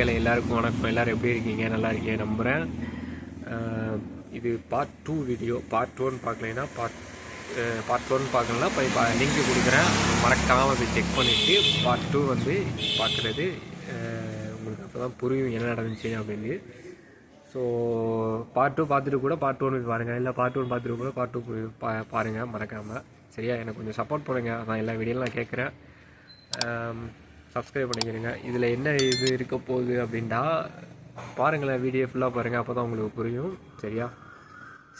எல்லாருக்கும் வணக்கம். எல்லோரும் எப்படி இருக்கீங்க? நல்லா இருக்கீங்க நம்புகிறேன். இது பார்ட் 2 வீடியோ. பார்ட் 1 பார்க்கலைன்னா பார்ட் 1 பார்க்கலன்னா போய் லிங்க் கொடுக்குறேன், மறக்காமல் போய் செக் பண்ணிவிட்டு பார்ட் 2 வந்து பார்க்குறது உங்களுக்கு அப்போ தான் புரியும் என்ன நடந்துச்சு அப்படின்னு. ஸோ பார்ட் 2 பார்த்துட்டு கூட பார்ட் 1 பாருங்கள், இல்லை பார்ட் 1 பார்த்துட்டு கூட பார்ட் 2 பாருங்கள் மறக்காமல். சரியா? எனக்கு கொஞ்சம் சப்போர்ட் பண்ணுங்கள், அதான் எல்லா வீடியோலாம் நான் கேட்குறேன். சப்ஸ்கிரைப் பண்ணிக்கிறேங்க. இதில் என்ன இது இருக்க போகுது அப்படின்டா பாருங்களேன், வீடியோ ஃபுல்லாக பாருங்கள், அப்போ தான் உங்களுக்கு புரியும். சரியா?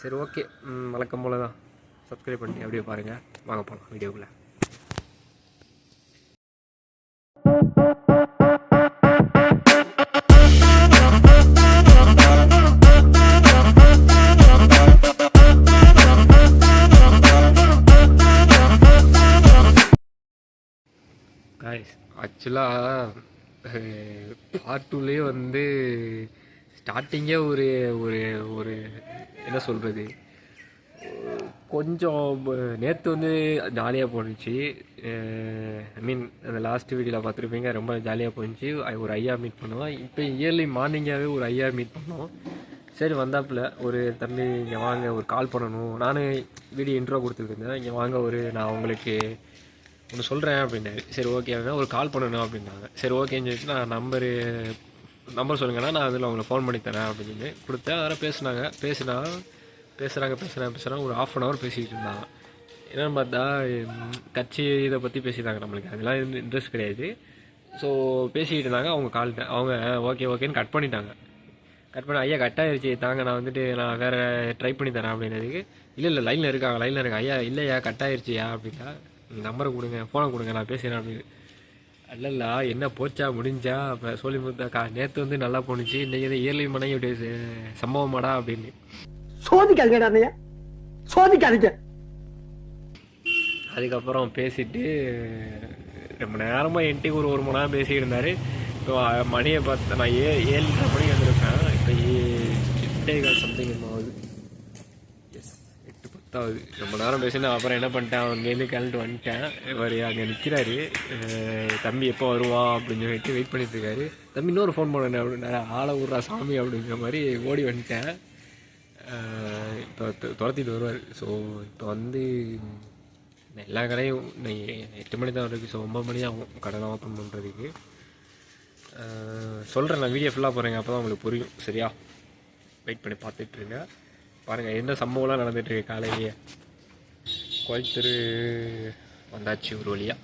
சரி, ஓகே. வழக்கம் போல் தான் சப்ஸ்கிரைப் பண்ணி அப்படியே பாருங்கள். வாங்க போகலாம் வீடியோக்குள்ளே. ஆக்சுவலாக பார்ட் 2லேயே வந்து ஸ்டார்டிங்கே ஒரு ஒரு ஒரு என்ன சொல்கிறது, கொஞ்சம் நேற்று வந்து ஜாலியாக போணுச்சு. ஐ மீன் அந்த லாஸ்ட் வீடியோவில் பார்த்துருப்பீங்க, ரொம்ப ஜாலியாக போணுச்சு. ஒரு ஐயா மீட் பண்ணுவோம். இப்போ இயர்லி மார்னிங்காகவே ஒரு ஐயா மீட் பண்ணோம். சரி, வந்தாப்புல ஒரு தம்பி இங்கே வாங்க, ஒரு கால் பண்ணணும். நானும் வீடியோ இன்ட்ரோ கொடுத்துருந்தேன், இங்கே வாங்க நான் உங்களுக்கு ஒன்று சொல்கிறேன் அப்படின்னாரு. சரி, ஓகே. அப்படின்னா ஒரு கால் பண்ணணும் அப்படின்னாங்க. சரி, ஓகேன்னு சொல்லிட்டு நான் நம்பர் சொல்லுங்கன்னா நான் அதில் அவங்களை ஃபோன் பண்ணி தரேன் அப்படின்னு கொடுத்தேன். அதெல்லாம் பேசுகிறாங்க. ஒரு 1/2 hour பேசிக்கிட்டு இருந்தாங்க. என்னென்னு பார்த்தா கட்சி இதை பற்றி பேசிட்டாங்க. நம்மளுக்கு அதெல்லாம் இன்ட்ரெஸ்ட் கிடையாது. ஸோ பேசிக்கிட்டு இருந்தாங்க. அவங்க ஓகேன்னு கட் பண்ணிட்டாங்க. ஐயா கட் ஆகிடுச்சு தாங்க, நான் வேறு ட்ரை பண்ணி தரேன் அப்படின்னதுக்கு, இல்லை லைனில் இருக்காங்க. ஐயா இல்லையா, கட் ஆகிடுச்சியா அப்படின்னா, நம்பரை கொடுங்க, ஃபோனை கொடுங்க, நான் பேசுகிறேன் அப்படின்னு. அல்லல்ல, என்ன போச்சா முடிஞ்சா இப்போ சொல்லி கொடுத்தாக்கா, நேற்று வந்து நல்லா போணுச்சு, இன்றைக்கி வந்து இயர்லி மனையுடைய சம்பவமாடா அப்படின்னு. சோதிக்காதீங்க. அதுக்கப்புறம் பேசிட்டு ரொம்ப நேரமாக என்கிட்ட ஒரு மணி நேரம் பேசிக்கிட்டு இருந்தார். இப்போ மணியை பார்த்து நான் 7:30 மணிக்கு வந்திருக்கேன். இப்போ 8:15 சம்திங் ஆகுது. எஸ், 8:10 ரொம்ப நேரம் பேசினா. அப்புறம் என்ன பண்ணிட்டேன், அங்கேருந்து கிளம்பிட்டு வந்துட்டேன். இவர் அங்கே நிற்கிறாரு, தம்பி எப்போ வருவான் அப்படின்னு சொல்லிட்டு வெயிட் பண்ணிட்டு இருக்காரு. தம்பி இன்னொரு ஃபோன் பண்ணேன் அப்படின்னா, ஆளை விட்றா சாமி அப்படிங்கிற மாதிரி ஓடி வந்துட்டேன். இப்போ துரத்திட்டு வருவார். ஸோ இப்போ வந்து எல்லா கடையும் 8 மணி தான் இருக்குது. ஸோ 9 மணி ஆகும் கடைலாம் ஓப்பன் பண்ணுறதுக்கு. சொல்கிறேன், நான் வீடியோ ஃபுல்லாக போகிறேங்க, அப்போ தான் உங்களுக்கு புரியும். சரியா? வெயிட் பண்ணி பார்த்துட்ருங்க. பாருங்கள் என்ன சம்பவம்லாம் நடந்துகிட்ருக்கு. காலையிலேயே கோயம்புத்தூர் வந்தாச்சு ஒரு வழியாக.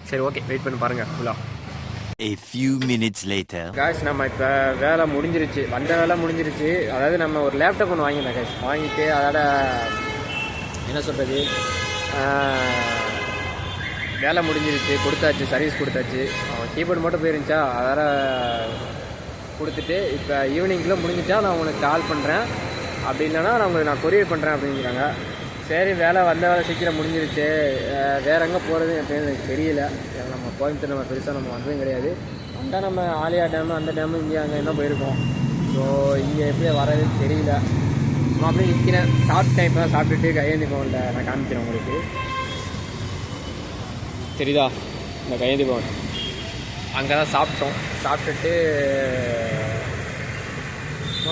சரி, ஓகே, வெயிட் பண்ணி பாருங்கள் ஃபுல்லாக. A few minutes later. guys, நம்ம இப்போ வேலை முடிஞ்சிருச்சு, வந்த வேலை முடிஞ்சிருச்சு. அதாவது நம்ம ஒரு லேப்டாப் ஒன்று வாங்கினேன் guys. வாங்கிட்டு அதோட என்ன சொல்கிறது, வேலை முடிஞ்சிருச்சு, கொடுத்தாச்சு, சர்வீஸ் கொடுத்தாச்சு. கீபோர்டு மட்டும் போயிருந்துச்சா, அதோட கொடுத்துட்டு இப்போ ஈவினிங்குள்ளே முடிஞ்சிட்டா நான் உனக்கு கால் பண்ணுறேன், அப்படி இல்லைன்னா நான் கொரியர் பண்ணுறேன் அப்படிங்கிறாங்க. சரி, வந்த வேலை சீக்கிரம் முடிஞ்சிருச்சு. வேறு எங்கே போகிறது எனக்கு தெரியல. நம்ம கோயம்புத்தூர் நம்ம பெருசாக நம்ம வந்ததும் கிடையாது. வந்தால் நம்ம ஆலியா டேமு அந்த டேமு இங்கே அங்கே என்ன போயிருக்கோம். ஸோ இங்கே எப்படி வரது தெரியல. நான் அப்படியே நிற்கிறேன். சாப்பிட்டேன், இப்போ தான் சாப்பிட்டுட்டு கையேந்தி பவனில் நான் காமிக்கிறேன் உங்களுக்கு. தெரியுதா இந்த கையேந்தி பவன்? அங்கே தான் சாப்பிட்டுட்டு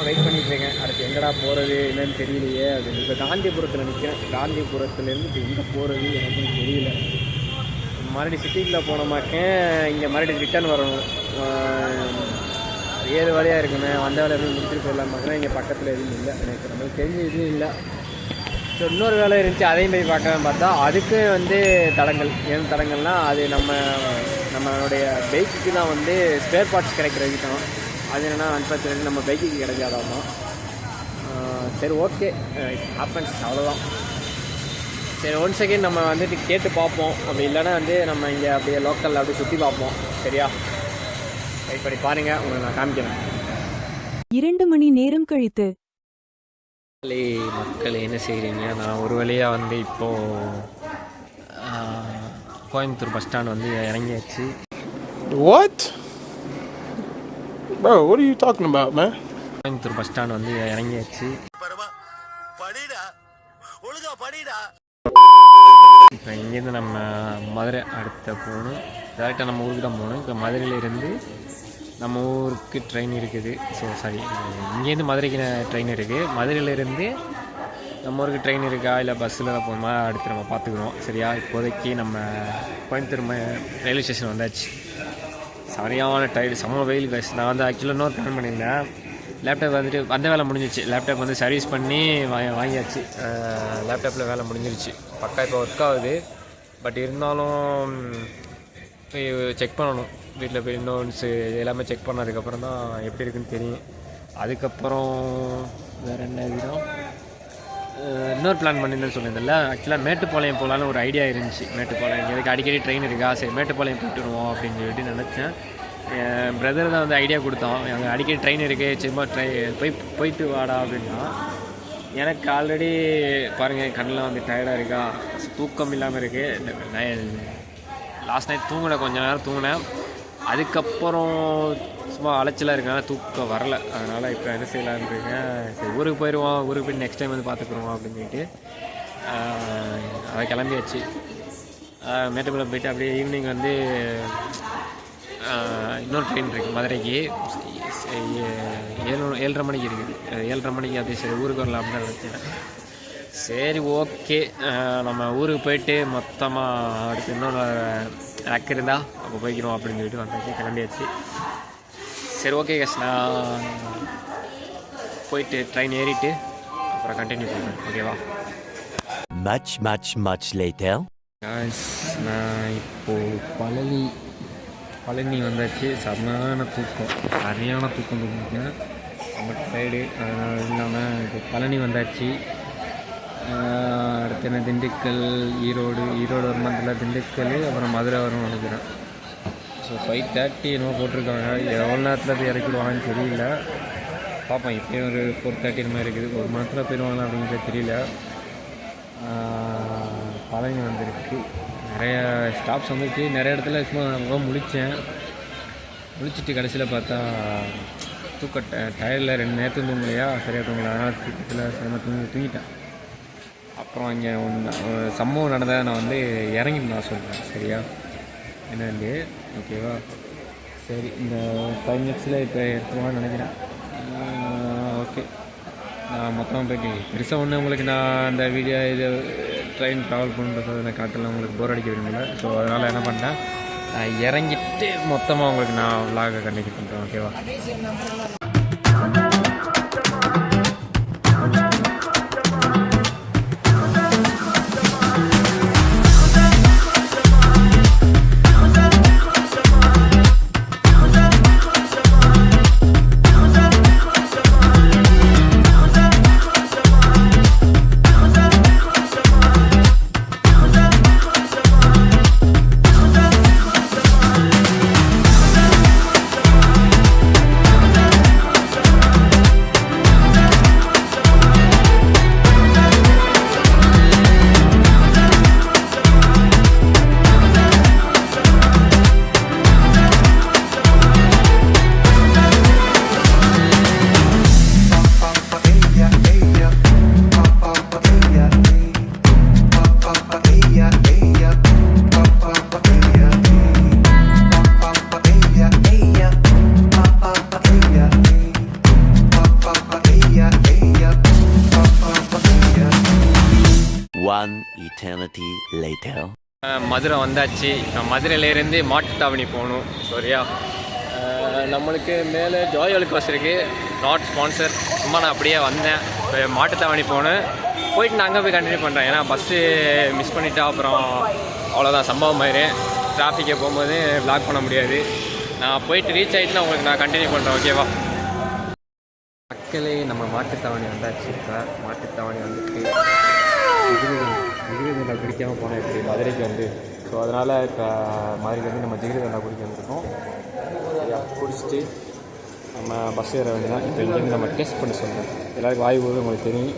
வெயிட் பண்ணிட்டு இருக்கேன். அடுத்து எங்கடா போகிறது என்னன்னு தெரியலையே அப்படின்னு. இப்போ காந்திபுரத்தில் நிற்கிறேன். காந்திபுரத்துலேருந்து இப்போ எங்கே போகிறது எனக்கு தெரியல. மறுபடியும் சிட்டிக்குள்ளே போனோமாக்கேன், இங்கே மறுபடியும் ரிட்டர்ன் வரணும். 7 வழியாக இருக்குமே, வந்த வேலை எதுவும் முடிச்சுட்டு போயிடலாமாக்கா. இங்கே பக்கத்தில் எதுவும் இல்லை, எனக்கு நம்மளுக்கு தெரிஞ்ச எதுவும் இல்லை. ஸோ இன்னொரு வேலை இருந்துச்சு, அதையும் போய் பார்க்கலான்னு பார்த்தா அதுக்கு வந்து தடங்கள். ஏன் தடங்கள்னால், அது நம்மளுடைய பைக்குக்கு தான் வந்து ஸ்பேர் பார்ட்ஸ் கிடைக்கிறதுக்கு தான். அது என்னென்னா அன்ஃபார்ச்சுனேட்லி நம்ம பைக்குக்கு கிடைக்காதாமா. சரி, ஓகே, ஹேப்பன்ஸ், அவ்வளோதான். சரி, 1 செகண்ட் நம்ம வந்துட்டு கேட்டு பார்ப்போம். அப்படி இல்லைன்னா வந்து நம்ம இங்கே அப்படியே லோக்கலில் அப்படியே சுற்றி பார்ப்போம். சரியா? வெயிட் பண்ணி பாருங்கள், உங்களுக்கு நான் காமிக்கிறேன். 2 மணி நேரம் கழித்து. மக்கள் என்ன செய்கிறீங்க? நான் ஒரு வழியாக வந்து இப்போது கோயம்புத்தூர் பஸ் ஸ்டாண்ட் வந்து இறங்கியாச்சு. What? Bro, what are you talking about, man? Coimbatore bus stand வந்து இறங்கியாச்சு. இப்போ இங்கேருந்து நம்ம மதுரை அடுத்த போகணும். டேரெக்டாக நம்ம ஊருக்கு தான் போகணும். இப்போ மதுரையிலேருந்து நம்ம ஊருக்கு ட்ரெயின் இருக்குது. ஸோ சாரி, இங்கேருந்து மதுரைக்கு ட்ரெயின் இருக்குது. மதுரையிலேருந்து நம்ம ஊருக்கு ட்ரெயின் இருக்கா இல்லை பஸ்ஸில் தான் போகணுமா அடுத்து நம்ம பார்த்துக்குறோம். சரியா, இப்போதைக்கு நம்ம கோயம்புத்தூர் ரயில்வே ஸ்டேஷன் வந்தாச்சு. சரியான டயர்டு, செம்ம வெயில் பேச. நான் வந்து ஆக்சுவலாக இன்னொரு பிளான் பண்ணியிருந்தேன். லேப்டாப் வந்துட்டு வந்த வேலை முடிஞ்சிச்சு. லேப்டாப் வந்து சர்வீஸ் பண்ணி வாங்கியாச்சு. லேப்டாப்பில் வேலை முடிஞ்சிருச்சு பக்கா. இப்போ ஒர்க் ஆகுது. பட் இருந்தாலும் போய் செக் பண்ணணும். வீட்டில் போய் நோட்ஸு எல்லாமே செக் பண்ணதுக்கப்புறம் தான் எப்படி இருக்குன்னு தெரியும். அதுக்கப்புறம் வேறு என்ன இதுதான் இன்னொரு பிளான் பண்ணியிருந்தேன்னு சொல்லியிருந்தேன்ல. ஆக்சுவலாக மேட்டுப்பாளையம் போகலான்னு ஒரு ஐடியா இருந்துச்சு. மேட்டுப்பாளையம் இதுக்கு அடிக்கடி ட்ரெயின் இருக்கா, சரி மேட்டுப்பாளையம் போய்ட்டு வருவோம் அப்படின்னு சொல்லிட்டு நினச்சேன். என் பிரதர் தான் வந்து ஐடியா கொடுத்தான். அங்கே அடிக்கடி ட்ரெயின் இருக்குது, சும்மா போயிட்டு வாடா அப்படின்னா. எனக்கு ஆல்ரெடி பாருங்கள் கண்ணில் வந்து டயர்டாக இருக்கா, தூக்கம் இல்லாமல் இருக்குது. லாஸ்ட் நைட் தூங்கினேன், கொஞ்சம் நேரம் தூங்கினேன். அதுக்கப்புறம் சும்மா அலைச்சலாக இருக்கனால தூக்கம் வரல. அதனால் இப்போ என்ன செய்யலான்னு இருக்கேன், சரி ஊருக்கு போயிடுவோம், ஊருக்கு போய் நெக்ஸ்ட் டைம் வந்து பார்த்துக்குறோம் அப்படின்னு சொல்லிட்டு அதை கிளம்பியாச்சு. மேட்டுப்பாளையம் போயிட்டு அப்படியே ஈவினிங் வந்து இன்னொரு ட்ரெயின் இருக்குது மதுரைக்கு. 7:30 மணிக்கு இருக்குது. 7:30 மணிக்கு அது சரி ஊருக்கு வரலாம் அப்படின்னு நினச்சேன். சரி ஓகே, நம்ம ஊருக்கு போயிட்டு மொத்தமாக அடுத்து இன்னொன்று ரக்கு இருந்தால் அப்போ போய்க்கிறோம் அப்படின்னு சொல்லிட்டு வந்தாச்சு, கிளம்பியாச்சு. சரி ஓகே கேஸ், நான் போயிட்டு ட்ரெயின் ஏறிட்டு அப்புறம் கண்டினியூ பண்ணுறேன். ஓகேவா? Much later. காய்ஸ், நான் இப்போது பழனி வந்தாச்சு. சரியான தூக்கம் தூங்கிட்டேன். ரொம்ப டயர்டு. அதனால் இல்லாமல் இப்போ பழனி வந்தாச்சு. அடுத்து என்ன திண்டுக்கல், ஈரோடு ஒரு மந்தில் திண்டுக்கல், அப்புறம் மதுரை வரும் நினைக்கிறேன். ஸோ 5:30 என்னமோ போட்டிருக்காங்க. எவ்வளோ நேரத்தில் போய் இறக்கிடுவாங்கன்னு தெரியல. பார்ப்போம். இப்போயும் ஒரு 4:30 மாதிரி இருக்குது. ஒரு மணத்தில் போயிடுவாங்களா அப்படிங்கிறது தெரியல. பழனி வந்திருக்கு. நிறைய ஸ்டாப்ஸ் வந்துச்சு. நிறைய இடத்துல சும்மா ரொம்ப முழிச்சிட்டு கடைசியில் பார்த்தா டயரில் 2 நேரத்து தூங்கலையா, சரியாக தூங்கலை. அதனால் தூக்கத்தில் சரியாக தூங்கிட்டேன். அப்புறம் இங்கே சம்பவம் நடந்ததை நான் வந்து இறங்கிட்டு நான் சொல்கிறேன். சரியா, என்னன்னு ஓகேவா? சரி, இந்த 5 மினிட்ஸில் இப்போ எடுத்துவான்னு நினைக்கிறேன். ஓகே, நான் மொத்தமாக போய்ட்டு பெருசாக ஒன்று உங்களுக்கு நான் அந்த வீடியோ இது ட்ரெயின் ட்ராவல் பண்ணுறது நான் காட்டலாம், உங்களுக்கு போர் அடிக்க விரும்பல. ஸோ அதனால் என்ன பண்ணேன், நான் இறங்கிட்டு மொத்தமாக உங்களுக்கு நான் விலாகை கண்டினியூ பண்ணுறேன். ஓகேவா? One eternity later. மதுரை வந்தாச்சு. நான் மதுரையிலேருந்து மாட்டுத்தாவணி போகணும். சரியா, நம்மளுக்கு மேலே ஜாய் அலுக்காஸ் இருக்குது. நாட் ஸ்பான்சர், சும்மா நான் அப்படியே வந்தேன். இப்போ மாட்டுத்தாவணி போகணும். போயிட்டு நான் அங்கே போய் கண்டினியூ பண்ணுறேன். ஏன்னா பஸ்ஸு மிஸ் பண்ணிட்டா அப்புறம் அவ்வளோதான், சம்பவம் ஆயிரு. டிராஃபிக்கை போகும்போது பிளாக் பண்ண முடியாது. நான் போயிட்டு ரீச் ஆகிட்டு உங்களுக்கு நான் கண்டினியூ பண்ணுறேன். ஓகேவா? மக்களே, நம்ம மாட்டுத்தாவணி வந்தாச்சு. இப்போ மாட்டுத்தாவணி வந்துட்டு ஜிகிருதண்டா குடிக்காமல் போனேன் இப்படி மதுரைக்கு வந்து. ஸோ அதனால் இப்போ மதுரைக்கு வந்து நம்ம ஜிகிருதண்டா குடிக்க வந்திருக்கோம். குடிச்சிட்டு நம்ம பஸ் ஏற வேண்டியதான். இப்போ இங்கேருந்து நம்ம டெஸ்ட் பண்ணி சொல்கிறேன். எல்லாருக்கும் வாய் போது உங்களுக்கு தெரியும்.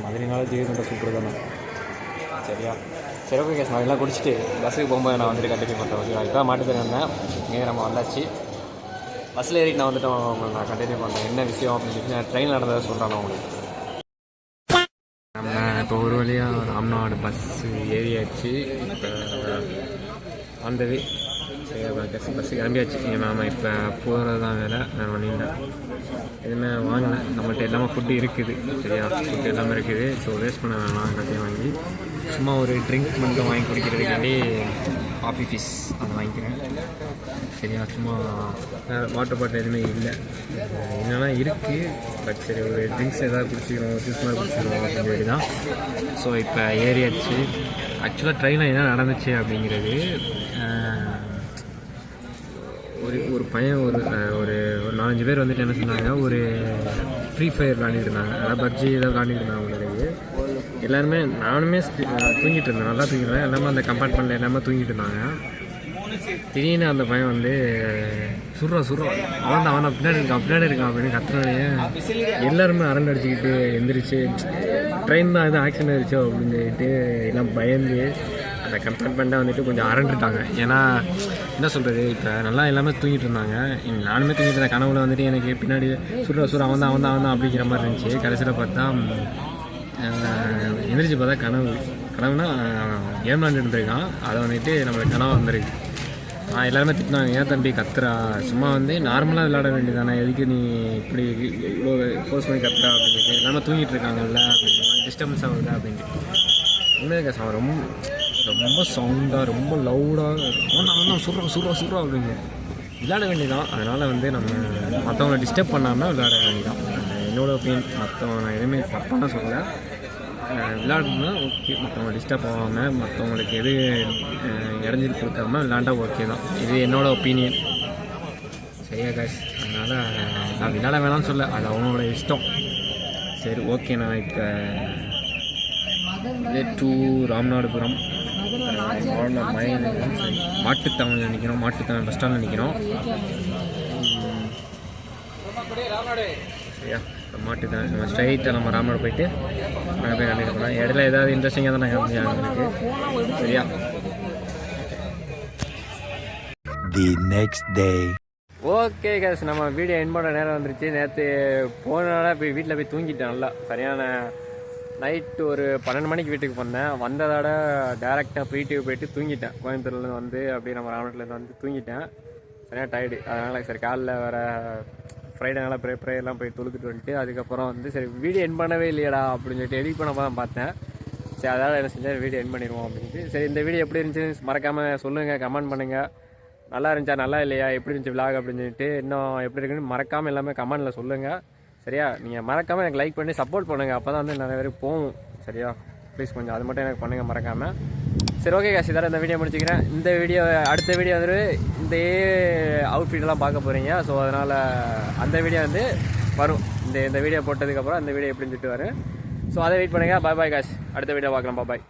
மதுரைனால ஜிகிருதண்டா சூப்பர் தானே. சரியா, சரி ஓகே கேஸ், நான் எல்லாம் குடிச்சிட்டு பஸ்ஸுக்கு போகும்போது நான் வந்துட்டு கண்டினியூ பண்ணுறேன். ஓகேவா? இப்போ மாட்டுத்தறி வந்தேன். இங்கே நம்ம வந்தாச்சு. பஸ்ஸில் ஏறிட்டு நான் வந்துட்டு உங்களுக்கு நான் கண்டினியூ பண்ணுறேன் என்ன விஷயம் அப்படின்னு சொல்லி. நான் ட்ரெயின் நடந்ததை சொல்கிறேன் உங்களுக்கு. நம்ம இப்போ ஒரு வழியாக ராம்நாடு பஸ்ஸு ஏறியாச்சு. இப்போ அந்த வே சரி பஸ்ஸு கிளம்பியாச்சு. நாம் இப்போ போகிறது தான் வேலை, நான் ஒன்றும் எதுவுமே வாங்கினேன். நம்மள்ட்ட எல்லாமே ஃபுட்டு இருக்குது, சரியா, ஃபுட்டு எல்லாமே இருக்குது. ஸோ வேஸ்ட் பண்ண வேணாம், எல்லாத்தையும் வாங்கி சும்மா ஒரு ட்ரிங்க் மட்டும் வாங்கி குடிக்கிறதுக்காண்டி காஃபி ஃபீஸ் அதை வாங்கிக்கிறேன், சரியா. சும்மா வாட்டர் பாட்டில் எதுவுமே இல்லை, என்னென்னா இருக்குது. பட் சரி ஒரு ட்ரிங்க்ஸ் எதாவது குடிச்சிக்கணும், ஜூஸ் மாதிரி குடிச்சிக்கணும் அப்படின்னு சொல்லி தான். ஸோ இப்போ ஏறியாச்சு. ஆக்சுவலாக ட்ரெயினில் என்ன நடந்துச்சு அப்படிங்கிறது, ஒரு பையன் ஒரு ஒரு 4-5 பேர் வந்துட்டு என்ன சொன்னாங்க, ஒரு ஃப்ரீ ஃபயர் விளாண்டிட்டு இருந்தாங்க, அதாவது பப்ஜி ஏதாவது விளாண்டிட்டு இருந்தாங்க. அவங்களுக்கு எல்லாருமே, நானுமே தூங்கிட்டு இருந்தேன், நல்லா தூங்கிட்டு இருந்தேன். எல்லாமே அந்த கம்பார்ட்மெண்ட்டில் எல்லாமே தூங்கிட்டு இருந்தாங்க. திடீர்னு அந்த பையன் வந்து சுடுறான் அவன் பின்னாடி இருக்கான் அப்படின்னு கத்துறானே. எல்லாருமே அரண்டு அடிச்சுக்கிட்டு எந்திரிச்சு, ட்ரெயின் தான் எதுவும் ஆக்சிடென்ட் ஆயிடுச்சோ அப்படின்னு சொல்லிட்டு எல்லாம் பயந்து அந்த கம்பார்ட்மெண்ட்டாக வந்துட்டு கொஞ்சம் அரண்டுட்டாங்க. ஏன்னா என்ன சொல்கிறது, இப்போ நல்லா எல்லாமே தூங்கிட்டு இருந்தாங்க, நானுமே தூங்கிட்டு இருந்தேன். கனவுல வந்துட்டு எனக்கு பின்னாடி சுடுற அவன் தான் அப்படிங்கிற மாதிரி இருந்துச்சு. கடைசியில் பார்த்தா எந்திரிச்சு பார்த்தா கனவுனா கேம் விளாண்டுட்டு இருக்கான். அதை வந்துட்டு நம்மளுக்கு கனவு வந்திருக்கு. எல்லாருமே திட்டினாங்க, ஏன் தம்பி கத்துறா, சும்மா வந்து நார்மலாக விளையாட வேண்டியதானே, எதுக்கு நீ இப்படி இவ்வளோ ஃபோர்ஸ் பண்ணி கத்துறா அப்படின்ட்டு. எல்லாமே தூங்கிட்டு இருக்காங்கல்ல அப்படின்னு, டிஸ்டர்பன்ஸ் ஆகுது அப்படின்ட்டு. உண்மையாக அவன் ரொம்ப சவுண்டாக ரொம்ப லவுடாக அவன் சுடுறோம் அப்படின்னு விளையாட வேண்டியதான். அதனால் வந்து நம்ம மற்றவங்களை டிஸ்டர்ப் பண்ணாமல் விளையாட வேண்டியதான், என்னோடய ஒப்பீனியன். மற்றவங்க நான் எதுவுமே தப்பான சொல்லலை, விளையாடணும்னா ஓகே, மற்றவங்க டிஸ்டர்ப் ஆகாமல் மற்றவங்களுக்கு எது இடைஞ்சல் கொடுக்காம விளையாண்டா ஓகே தான். இது என்னோடய ஒப்பீனியன், சரியா காய்ஸ். அதனால் நான் விளையாட வேணாம்னு சொல்ல, அது அவங்களோட இஷ்டம். சரி ஓகே, நான் இப்போ டு ராமநாதபுரம் மாட்டுத்தாவணியில் நிற்கிறோம். மாட்டுத்தாவணி பஸ் ஸ்டாண்டில் நிற்கிறோம், சரியா. மாட்டுத்தாவணி நம்ம ஸ்ட்ரைட்டாக நம்ம ராமநாடு போயிட்டு அங்கே போய் கண்டிப்பாக போகலாம். இடையில ஏதாவது இன்ட்ரெஸ்டிங்காக தான் நான் காமிச்சேன் உங்களுக்கு, சரியா. The next day. Okay guys, நம்ம வீடியோ எண்ட் பண்ண நேரம் வந்துருச்சு. நேற்று போனால போய் வீட்டில் போய் தூங்கிட்டேன் நல்லா, சரியான நைட்டு ஒரு 12 மணிக்கு வீட்டுக்கு வந்தேன். வந்ததோட டேரெக்டாக ப்ரீடியூ போயிட்டு தூங்கிட்டேன். கோயம்புத்தூர்லேருந்து வந்து அப்படியே நம்ம ராமநாட்டிலேருந்து வந்து தூங்கிட்டேன், சரியாக டயர்டு. அதனால் சரி காலைல வேறு ஃப்ரைடே நல்லா ப்ரேயர்லாம் போய் தொழுத்துட்டு வந்துட்டு அதுக்கப்புறம் வந்து சரி வீடியோ எண்ட் பண்ணவே இல்லையடா அப்படின்னு சொல்லிட்டு எடிட் பண்ண தான் பார்த்தேன். சரி அதாவது என்ன செஞ்சால் வீடியோ எண்ட் பண்ணிடுவோம் அப்படின்ட்டு. சரி இந்த வீடியோ எப்படி இருந்துச்சு மறக்காமல் சொல்லுங்கள், கமெண்ட் பண்ணுங்கள். நல்லா இருந்துச்சா நல்லா இல்லையா, எப்படி இருந்துச்சு விலாக் அப்படின்னு சொல்லிட்டு, இன்னும் எப்படி இருக்குன்னு மறக்காமல் எல்லாமே கமெண்டில் சொல்லுங்கள், சரியா. நீங்கள் மறக்காமல் எனக்கு லைக் பண்ணி சப்போர்ட் பண்ணுங்கள், அப்போ தான் வந்து நிறைய பேருக்கு போகும், சரியா. ப்ளீஸ் கொஞ்சம் அது மட்டும் எனக்கு பண்ணுங்கள் மறக்காமல். சரி ஓகே காசு, இதெல்லாம் இந்த வீடியோ முடிச்சுக்கிறேன். இந்த வீடியோ அடுத்த வீடியோ வந்து இந்த அவுட்ஃபிட்டெல்லாம் பார்க்க போகிறீங்க. ஸோ அதனால் அந்த வீடியோ வந்து வரும், இந்த வீடியோ போட்டதுக்கப்புறம் அந்த வீடியோ எப்படின்னு சொல்லிட்டு வரும். ஸோ அதை வெயிட் பண்ணுங்கள். பாய் காசு, அடுத்த வீடியோ பார்க்கலாம். பாய்.